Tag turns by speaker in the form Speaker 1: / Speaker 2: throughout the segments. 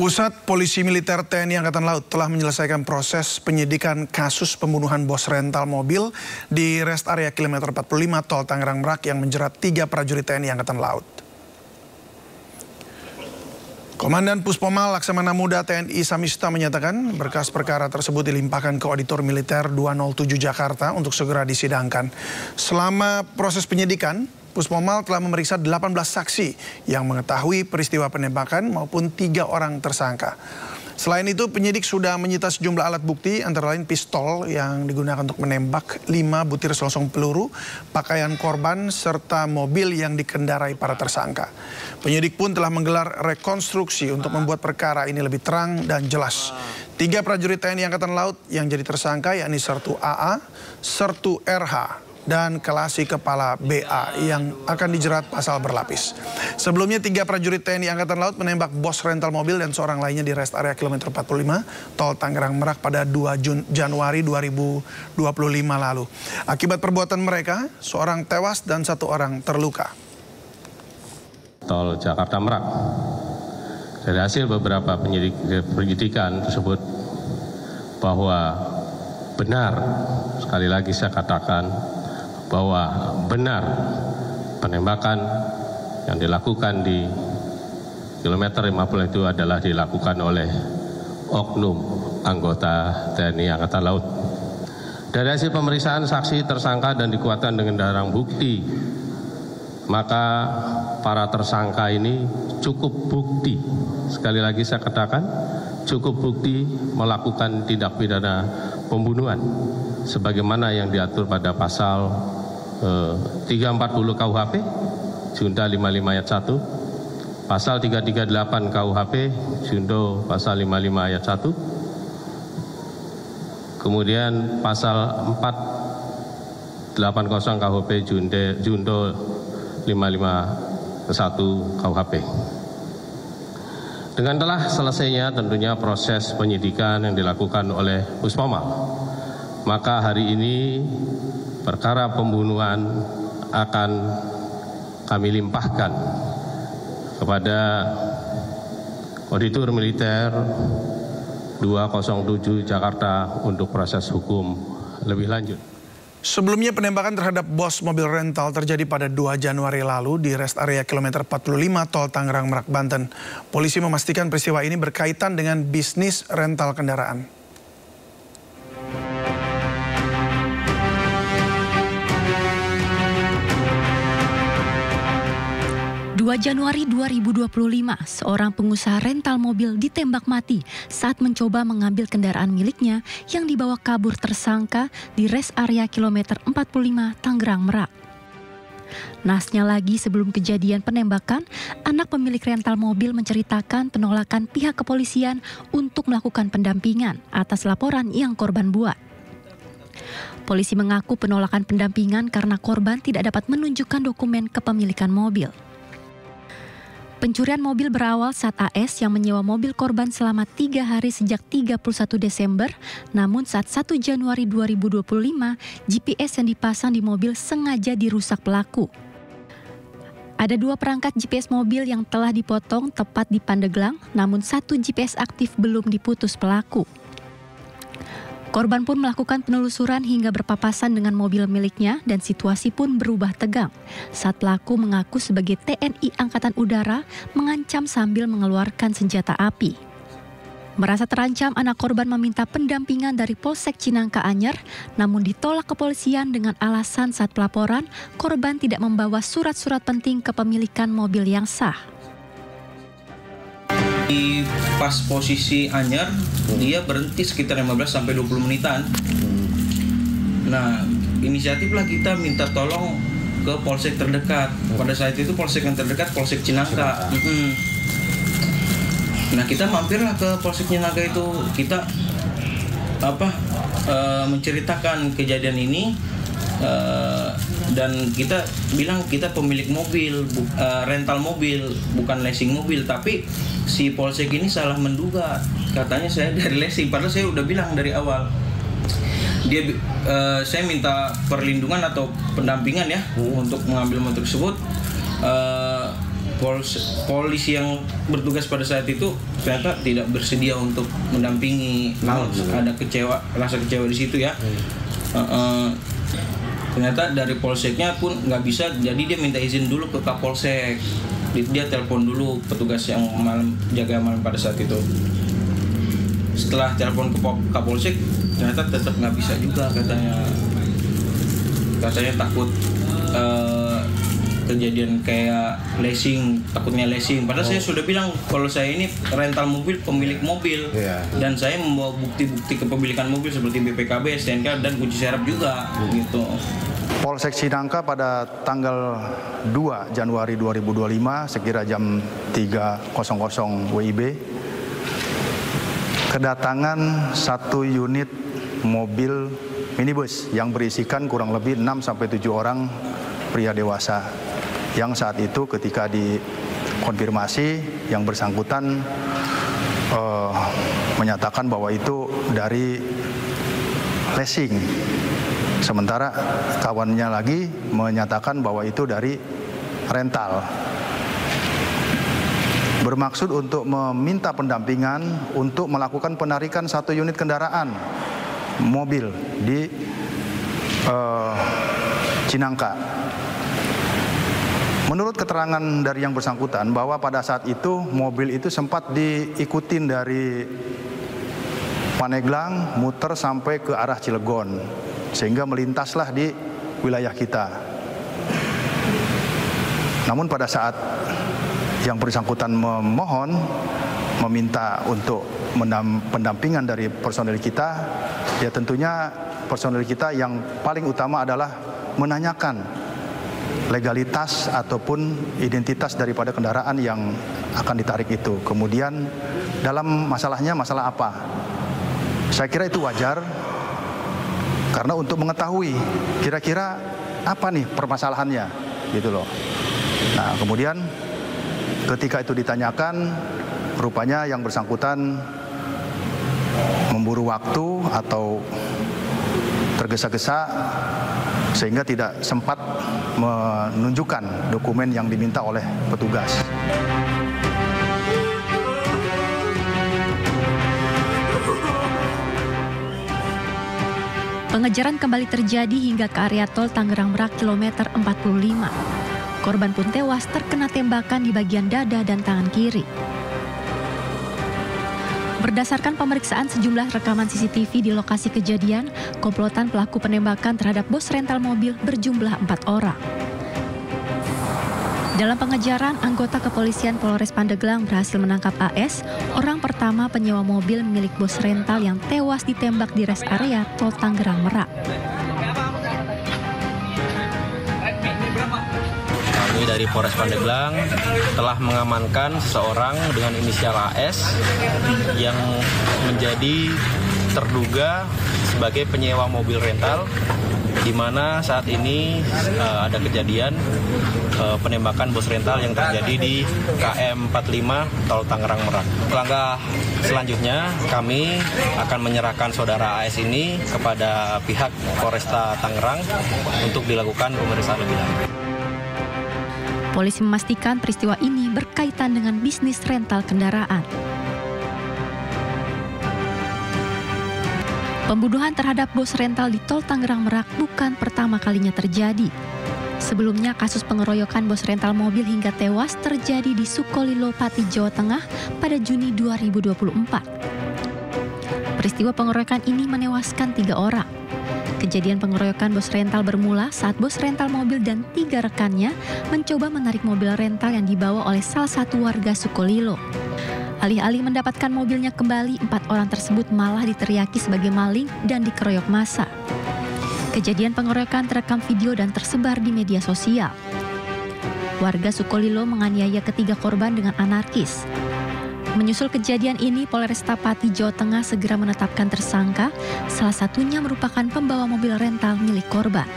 Speaker 1: Pusat Polisi Militer TNI Angkatan Laut telah menyelesaikan proses penyidikan kasus pembunuhan bos rental mobil di rest area kilometer 45 Tol Tangerang Merak yang menjerat 3 prajurit TNI Angkatan Laut. Komandan Puspomal Laksamana Muda TNI Samista menyatakan berkas perkara tersebut dilimpahkan ke Auditor Militer 207 Jakarta untuk segera disidangkan. Selama proses penyidikan, Puspomal telah memeriksa 18 saksi yang mengetahui peristiwa penembakan maupun 3 orang tersangka. Selain itu, penyidik sudah menyita sejumlah alat bukti antara lain pistol yang digunakan untuk menembak, 5 butir selongsong peluru, pakaian korban, serta mobil yang dikendarai para tersangka. Penyidik pun telah menggelar rekonstruksi untuk membuat perkara ini lebih terang dan jelas. 3 prajurit TNI Angkatan Laut yang jadi tersangka yakni Sertu AA, Sertu RH, dan Kelasi Kepala BA yang akan dijerat pasal berlapis. Sebelumnya 3 prajurit TNI Angkatan Laut menembak bos rental mobil dan seorang lainnya di rest area kilometer 45 Tol Tangerang Merak pada 2 Januari 2025 lalu. Akibat perbuatan mereka, seorang tewas dan 1 orang terluka.
Speaker 2: Tol Jakarta Merak. Dari hasil beberapa penyidikan tersebut bahwa benar, sekali lagi saya katakan, bahwa benar penembakan yang dilakukan di kilometer 50 itu adalah dilakukan oleh oknum anggota TNI Angkatan Laut. Dari hasil pemeriksaan saksi, tersangka dan dikuatkan dengan barang bukti, maka para tersangka ini cukup bukti, sekali lagi saya katakan, cukup bukti melakukan tindak pidana pembunuhan sebagaimana yang diatur pada pasal 340 KUHP, Junto 55 ayat 1, pasal 338 KUHP, Junto pasal 55 ayat 1, kemudian pasal 480 KUHP, Junto 55 1 KUHP. Dengan telah selesainya tentunya proses penyidikan yang dilakukan oleh Puspomal, maka hari ini perkara pembunuhan akan kami limpahkan kepada Auditor Militer 207 Jakarta untuk proses hukum lebih lanjut.
Speaker 1: Sebelumnya penembakan terhadap bos mobil rental terjadi pada 2 Januari lalu di rest area kilometer 45 Tol Tangerang Merak, Banten. Polisi memastikan peristiwa ini berkaitan dengan bisnis rental kendaraan.
Speaker 3: 2 Januari 2025, seorang pengusaha rental mobil ditembak mati saat mencoba mengambil kendaraan miliknya yang dibawa kabur tersangka di rest area kilometer 45 Tangerang Merak. Nasnya lagi, sebelum kejadian penembakan, anak pemilik rental mobil menceritakan penolakan pihak kepolisian untuk melakukan pendampingan atas laporan yang korban buat. Polisi mengaku penolakan pendampingan karena korban tidak dapat menunjukkan dokumen kepemilikan mobil. Pencurian mobil berawal saat AS yang menyewa mobil korban selama 3 hari sejak 31 Desember, namun saat 1 Januari 2025, GPS yang dipasang di mobil sengaja dirusak pelaku. Ada 2 perangkat GPS mobil yang telah dipotong tepat di Pandeglang, namun 1 GPS aktif belum diputus pelaku. Korban pun melakukan penelusuran hingga berpapasan dengan mobil miliknya dan situasi pun berubah tegang saat pelaku mengaku sebagai TNI Angkatan Udara mengancam sambil mengeluarkan senjata api. Merasa terancam, anak korban meminta pendampingan dari Polsek Cinangka Anyer, namun ditolak kepolisian dengan alasan saat pelaporan korban tidak membawa surat-surat penting kepemilikan mobil yang sah.
Speaker 4: Di pas posisi Anyer, dia berhenti sekitar 15-20 menitan. Nah, inisiatiflah kita minta tolong ke polsek terdekat. Pada saat itu polsek yang terdekat Polsek Cinangka. Nah, kita mampirlah ke Polsek Cinangka itu. Kita menceritakan kejadian ini. Dan kita bilang kita pemilik mobil, rental mobil, bukan leasing mobil. Tapi si polsek ini salah menduga, katanya saya dari leasing, padahal saya udah bilang dari awal. Saya minta perlindungan atau pendampingan ya untuk mengambil motor tersebut. polisi yang bertugas pada saat itu ternyata tidak bersedia untuk mendampingi. Ada rasa kecewa di situ ya. Ternyata dari polseknya pun nggak bisa, jadi dia minta izin dulu ke Kapolsek. Dia telepon dulu petugas yang jaga malam pada saat itu. Setelah telepon ke Kapolsek, ternyata tetap nggak bisa juga katanya takut kejadian kayak takutnya lesing. Padahal saya sudah bilang kalau saya ini rental mobil, pemilik mobil, dan saya membawa bukti-bukti kepemilikan mobil seperti BPKB, STNK, dan kunci serep juga gitu.
Speaker 5: Polsek Cinangka pada tanggal 2 Januari 2025 sekira jam 3.00 WIB kedatangan satu unit mobil minibus yang berisikan kurang lebih 6-7 orang pria dewasa, yang saat itu ketika dikonfirmasi yang bersangkutan menyatakan bahwa itu dari leasing, sementara kawannya lagi menyatakan bahwa itu dari rental. Bermaksud untuk meminta pendampingan untuk melakukan penarikan satu unit kendaraan mobil di Cinangka. Menurut keterangan dari yang bersangkutan bahwa pada saat itu mobil itu sempat diikutin dari Paneglang muter sampai ke arah Cilegon, sehingga melintaslah di wilayah kita. Namun pada saat yang bersangkutan meminta untuk pendampingan dari personel kita, ya tentunya personel kita yang paling utama adalah menanyakan legalitas ataupun identitas daripada kendaraan yang akan ditarik itu. Kemudian dalam masalahnya masalah apa? Saya kira itu wajar karena untuk mengetahui kira-kira apa nih permasalahannya gitu loh. Nah, kemudian ketika itu ditanyakan, rupanya yang bersangkutan memburu waktu atau tergesa-gesa sehingga tidak sempat menunjukkan dokumen yang diminta oleh petugas.
Speaker 3: Pengejaran kembali terjadi hingga ke area tol Tangerang Merak kilometer 45. Korban pun tewas terkena tembakan di bagian dada dan tangan kiri. Berdasarkan pemeriksaan sejumlah rekaman CCTV di lokasi kejadian, komplotan pelaku penembakan terhadap bos rental mobil berjumlah 4 orang. Dalam pengejaran, anggota kepolisian Polres Pandeglang berhasil menangkap AS, orang pertama penyewa mobil milik bos rental yang tewas ditembak di rest area tol Tangerang Merak.
Speaker 6: Kami dari Polres Pandeglang telah mengamankan seseorang dengan inisial AS yang menjadi terduga sebagai penyewa mobil rental, di mana saat ini ada kejadian penembakan bos rental yang terjadi di KM 45 tol Tangerang Merak. Langkah selanjutnya kami akan menyerahkan saudara AS ini kepada pihak Polresta Tangerang untuk dilakukan pemeriksaan lebih lanjut.
Speaker 3: Polisi memastikan peristiwa ini berkaitan dengan bisnis rental kendaraan. Pembunuhan terhadap bos rental di tol Tangerang Merak bukan pertama kalinya terjadi. Sebelumnya kasus pengeroyokan bos rental mobil hingga tewas terjadi di Sukolilo, Pati, Jawa Tengah pada Juni 2024. Peristiwa pengeroyokan ini menewaskan 3 orang. Kejadian pengeroyokan bos rental bermula saat bos rental mobil dan 3 rekannya mencoba menarik mobil rental yang dibawa oleh salah satu warga Sukolilo. Alih-alih mendapatkan mobilnya kembali, 4 orang tersebut malah diteriaki sebagai maling dan dikeroyok massa. Kejadian pengeroyokan terekam video dan tersebar di media sosial. Warga Sukolilo menganiaya ketiga korban dengan anarkis. Menyusul kejadian ini, Polresta Pati, Jawa Tengah segera menetapkan tersangka, salah satunya merupakan pembawa mobil rental milik korban.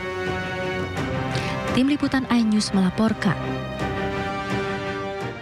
Speaker 3: Tim Liputan iNews melaporkan.